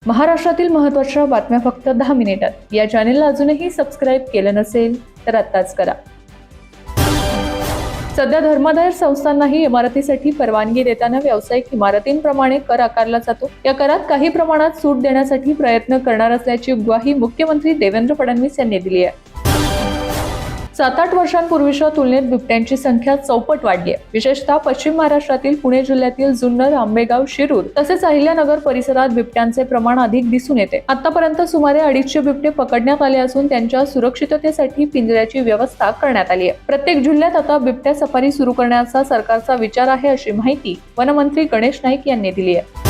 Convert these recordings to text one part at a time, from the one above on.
महाराष्ट्रातील महत्त्वाच्या बातम्या फक्त 10 मिनिटात। या चॅनेलला अजूनही सबस्क्राईब केलं नसेल तर आत्ताच करा। सध्या धर्मादाय संस्थांनाही इमारतीसाठी परवानगी देताना व्यावसायिक इमारतींप्रमाणे कर आकारला जातो। या करात काही प्रमाणात सूट देण्यासाठी प्रयत्न करणार असल्याची ग्वाही मुख्यमंत्री देवेंद्र फडणवीस यांनी दिली आहे। 7-8 वर्षांपूर्वीच्या तुलनेत बिबट्यांची संख्या चौपट वाढली आहे। विशेषतः पश्चिम महाराष्ट्रातील पुणे जिल्ह्यातील जुन्नर, आंबेगाव, शिरूर तसेच अहिल्यानगर परिसरात बिबट्यांचे प्रमाण अधिक दिसून येते। आतापर्यंत सुमारे 250 बिबटे पकडण्यात आले असून त्यांच्या सुरक्षिततेसाठी पिंजऱ्याची व्यवस्था करण्यात आली आहे। प्रत्येक जिल्ह्यात आता बिबट्या सफारी सुरू करण्याचा सरकारचा विचार आहे, अशी माहिती वनमंत्री गणेश नाईक यांनी दिली आहे।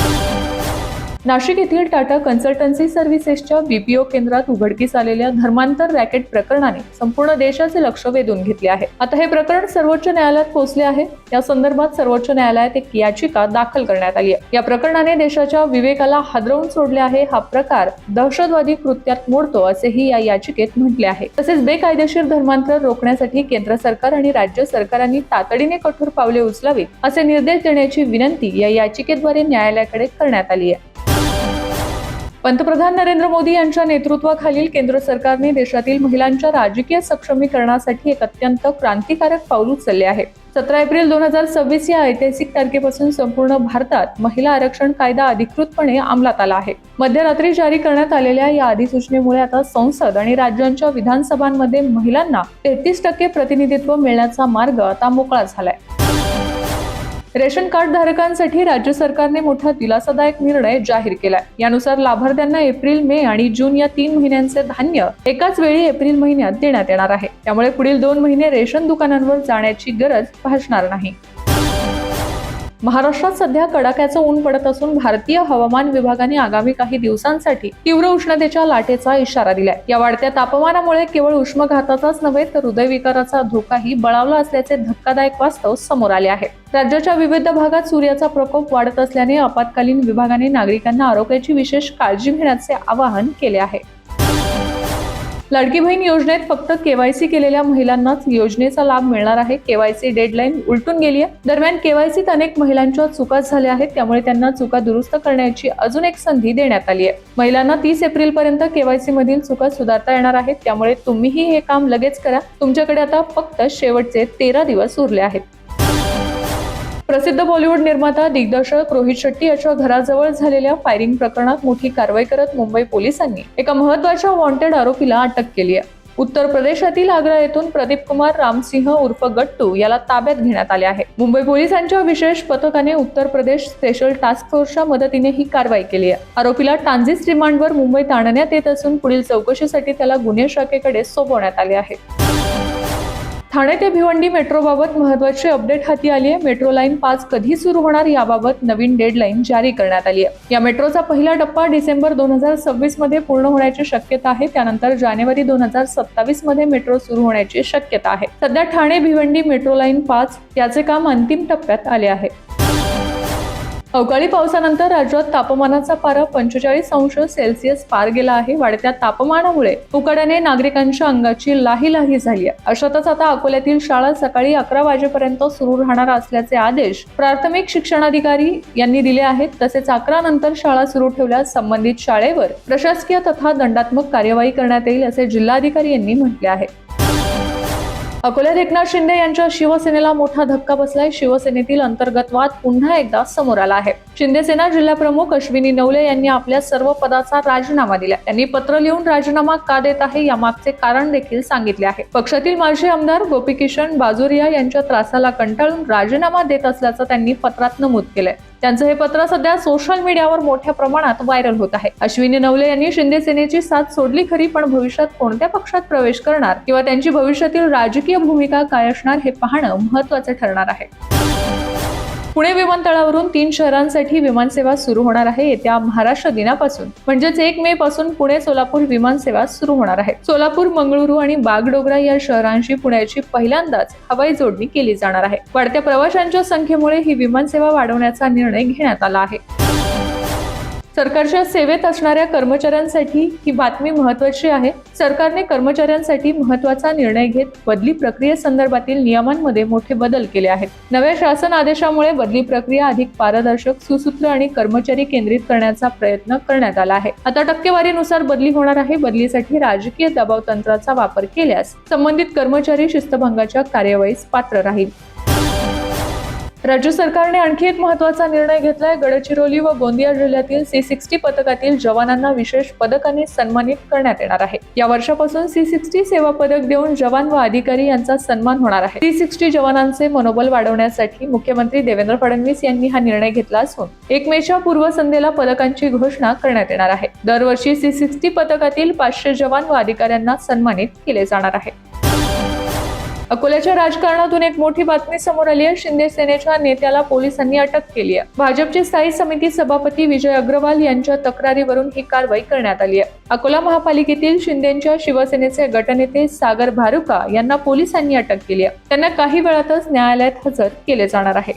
नाशिक येथील टाटा कन्सल्टन्सी सर्व्हिसेसच्या BPO केंद्रात उघडकीस आलेल्या धर्मांतर रॅकेट प्रकरणाने संपूर्ण देशाचे लक्ष वेधून घेतले आहे। आता हे प्रकरण सर्वोच्च न्यायालयात पोहोचले आहे। या संदर्भात सर्वोच्च न्यायालयात एक याचिका दाखल करण्यात आली आहे। या प्रकरणाने देशाच्या विवेकाला हादरवून सोडले आहे। हा प्रकार दहशतवादी कृत्यात मोडतो असेही या याचिकेत म्हटले आहे। तसेच बेकायदेशीर धर्मांतर रोखण्यासाठी केंद्र सरकार आणि राज्य सरकारांनी तातडीने कठोर पावले उचलावीत असे निर्देश देण्याची विनंती या याचिकेद्वारे न्यायालयाकडे करण्यात आली आहे। पंतप्रधान नरेंद्र मोदी यांच्या नेतृत्वाखालील केंद्र सरकारने देशातील महिलांच्या राजकीय सक्षमीकरणासाठी एक अत्यंत क्रांतिकारक पाऊल उचलले आहे। 17 एप्रिल 2026 या ऐतिहासिक तारखेपासून संपूर्ण भारतात महिला आरक्षण कायदा अधिकृतपणे अंमलात आला आहे। मध्यरात्री जारी करण्यात आलेल्या या अधिसूचनेमुळे आता संसद आणि राज्यांच्या विधानसभांमध्ये महिलांना 33% प्रतिनिधित्व मिळण्याचा मार्ग आता मोकळा झालाय। रेशन कार्ड धारकांसाठी राज्य सरकारने मोठा दिलासादायक निर्णय जाहीर केलाय। यानुसार लाभार्थ्यांना एप्रिल, मे आणि जून या 3 महिन्यांचे धान्य एकाच वेळी एप्रिल महिन्यात देण्यात येणार आहे। त्यामुळे पुढील 2 महिने रेशन दुकानांवर जाण्याची गरज भासणार नाही। महाराष्ट्रात सध्या कडाक्याचं ऊन पडत असून भारतीय हवामान विभागाने आगामी काही दिवसांसाठी तीव्र उष्णतेच्या लाटेचा इशारा दिलाय। या वाढत्या तापमानामुळे केवळ उष्माघाताचाच नव्हे तर हृदयविकाराचा धोकाही बळावला असल्याचे धक्कादायक वास्तव समोर आले आहे। राज्याच्या विविध भागात सूर्याचा प्रकोप वाढत असल्याने आपत्कालीन विभागाने नागरिकांना आरोग्याची विशेष काळजी घेण्याचे आवाहन केले आहे। लाडकी बहीण योजनेत फक्त KYC केलेल्या महिलांनाच योजनेचा लाभ मिळणार आहे। KYC डेडलाईन उलटून गेली आहे। दरम्यान KYCत अनेक महिलांच्या चुका झाल्या आहेत, त्यामुळे त्यांना चुका दुरुस्त करण्याची अजून एक संधी देण्यात आली आहे। महिलांना 30 एप्रिल पर्यंत KYC मधील चुका सुधारता येणार आहेत, त्यामुळे तुम्हीही हे काम लगेच करा। तुमच्याकडे आता फक्त शेवटचे 13 दिवस उरले आहेत। प्रसिद्ध बॉलिवूड निर्माता दिग्दर्शक रोहित शेट्टी याच्या घराजवळ झालेल्या फायरिंग प्रकरणात मोठी कारवाई करत मुंबई पोलिसांनी एका महत्त्वाच्या वॉन्टेड आरोपीला अटक केली आहे। उत्तर प्रदेशातील आग्रा येथून प्रदीप कुमार रामसिंह उर्फ गट्टू याला ताब्यात घेण्यात आले आहे। मुंबई पोलिसांच्या विशेष पथकाने उत्तर प्रदेश स्पेशल टास्क फोर्सच्या मदतीने ही कारवाई केली आहे। आरोपीला ट्रान्झिट रिमांडवर मुंबईत आणण्यात येत असून पुढील चौकशीसाठी त्याला गुन्हे शाखेकडे सोपवण्यात आले आहे। ठाणे ते भिवंडी मेट्रोबाबत महत्त्वाची अपडेट हाती आली आहे। मेट्रो लाईन 5 कधी सुरू होणार याबाबत नवीन डेडलाईन जारी करण्यात आली आहे। या मेट्रोचा पहिला टप्पा डिसेंबर 2026 मध्ये पूर्ण होण्याची शक्यता आहे। त्यानंतर जानेवारी 2027 मध्ये मेट्रो सुरू होण्याची शक्यता आहे। सध्या ठाणे भिवंडी मेट्रो लाईन 5 याचे काम अंतिम टप्प्यात आले आहे। अवकाळी पावसानंतर राज्यात तापमानाचा पारा 45 अंश सेल्सिअस पार गेला आहे। वाढत्या तापमानामुळे उकाड्याने नागरिकांच्या अंगाची लाही झाली आहे। अशातच आता अकोल्यातील शाळा सकाळी 11 वाजेपर्यंत सुरू राहणार असल्याचे आदेश प्राथमिक शिक्षणाधिकारी यांनी दिले आहेत। तसेच 11 नंतर शाळा सुरू ठेवल्यास संबंधित शाळेवर प्रशासकीय तथा दंडात्मक कार्यवाही करण्यात येईल असे जिल्हाधिकारी यांनी म्हटले आहे। अकोल्यात एकनाथ शिंदे यांच्या शिवसेनेला मोठा धक्का बसलाय। शिवसेनेतील अंतर्गत वाद पुन्हा एकदा समोर आला आहे। शिंदे सेना जिल्हा प्रमुख अश्विनी नवले यांनी आपल्या सर्व पदाचा राजीनामा दिला। त्यांनी पत्र लिहून राजीनामा का देत आहे यामागचे कारण देखील सांगितले आहे। पक्षातील माजी आमदार गोपीकिशन बाजोरिया यांच्या त्रासाला कंटाळून राजीनामा देत असल्याचं त्यांनी पत्रात नमूद केलंय। त्यांचं हे पत्र सध्या सोशल मीडियावर मोठ्या प्रमाणात व्हायरल होत आहे। अश्विनी नवले यांनी शिंदे सेनेची साथ सोडली खरी, पण भविष्यात कोणत्या पक्षात प्रवेश करणार किंवा त्यांची भविष्यातील राजकीय भूमिका काय असणार हे पाहणं महत्त्वाचे ठरणार आहे। पुणे विमानतळावरून 3 शहरांसाठी विमानसेवा सुरू होणार आहे। येत्या महाराष्ट्र दिनापासून म्हणजेच 1 मे पासून पुणे सोलापूर विमानसेवा सुरू होणार आहे। सोलापूर, मंगळुरू आणि बागडोगरा या शहरांशी पुण्याची पहिल्यांदाच हवाई जोडणी केली जाणार आहे। वाढत्या प्रवाशांच्या संख्येमुळे ही विमानसेवा वाढवण्याचा निर्णय घेण्यात आला आहे। सरकारच्या सेवेत असणाऱ्या कर्मचाऱ्यांसाठी ही बातमी महत्त्वाची आहे. सरकारने कर्मचाऱ्यांसाठी महत्त्वाचा निर्णय घेत बदली प्रक्रियेसंदर्भातील नियमांमध्ये मोठे बदल केले आहेत. नव्या शासन आदेशामुळे बदली प्रक्रिया अधिक पारदर्शक, सुसूत्र आणि कर्मचारी केंद्रित करण्याचा प्रयत्न करण्यात आला आहे. आता टक्केवारीनुसार बदली होणार आहे. बदलीसाठी राजकीय दबाव तंत्राचा वापर केल्यास संबंधित कर्मचारी शिस्तभंगाच्या कार्यवाहीस पात्र राहील. राज्य सरकारने आणखी एक महत्त्वाचा निर्णय घेतलाय. गडचिरोली व गोंदिया जिल्ह्यातील C60 पथकातील जवानांना विशेष पदकाने सन्मानित करण्यात येणार आहे. या वर्षापासून C60 सेवा पदक देऊन जवान व अधिकारी यांचा सन्मान होणार आहे. C60 जवानांचे मनोबल वाढवण्यासाठी मुख्यमंत्री देवेंद्र फडणवीस यांनी हा निर्णय घेतला असून 1 मेच्या पूर्वसंध्येला पदकांची घोषणा करण्यात येणार आहे. दरवर्षी C60 पथकातील 500 जवान व अधिकाऱ्यांना सन्मानित केले जाणार आहे. अकोल्याच्या राजकारणातून एक मोठी बातमी समोर आली आहे. शिंदे सेनेच्या नेत्याला पोलिसांनी अटक केली आहे. भाजपचे स्थायी समिती सभापती विजय अग्रवाल यांच्या तक्रारीवरून ही कारवाई करण्यात आली आहे. अकोला महापालिकेतील शिंदेच्या शिवसेनेचे गटनेते सागर भारुका यांना पोलिसांनी अटक केली आहे. त्यांना काही वेळातच न्यायालयात हजर केले जाणार आहे.